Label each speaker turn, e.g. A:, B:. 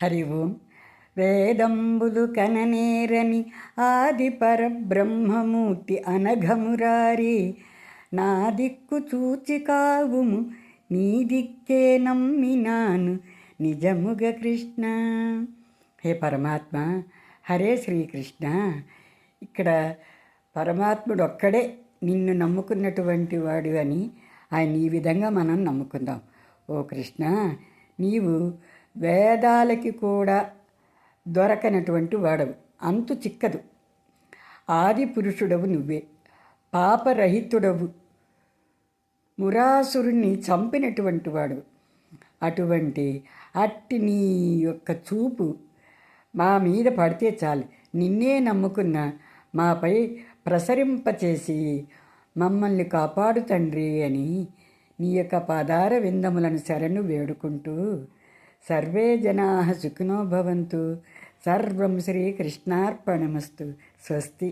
A: హరి ఓం. వేదంబులు కననేరని ఆది పరబ్రహ్మమూర్తి అనఘమురారి, నా దిక్కు చూచి కావుము నీ దిక్కే నమ్మినాను నిజముగ కృష్ణ. హే పరమాత్మ, హరే శ్రీకృష్ణ. ఇక్కడ పరమాత్ముడు ఒక్కడే నిన్ను నమ్ముకున్నటువంటి వాడు అని ఆయన ఈ విధంగా మనం నమ్ముకుందాం. ఓ కృష్ణ, నీవు వేదాలకి కూడా దొరకనటువంటి వాడవు, అంతు చిక్కదు. ఆది పురుషుడవు నువ్వే, పాపరహితుడవు, మురాసురుణ్ణి చంపినటువంటి వాడు. అట్టి నీ యొక్క చూపు మా మీద పడితే చాలు, నిన్నే నమ్ముకున్న మాపై ప్రసరింపచేసి మమ్మల్ని కాపాడు తండ్రి అని నీ యొక్క పాదార విందములను శరణు వేడుకుంటూ, సర్వే జనాః సుఖినో భవంతు. సర్వం శ్రీకృష్ణార్పణమస్తు. స్వస్తి.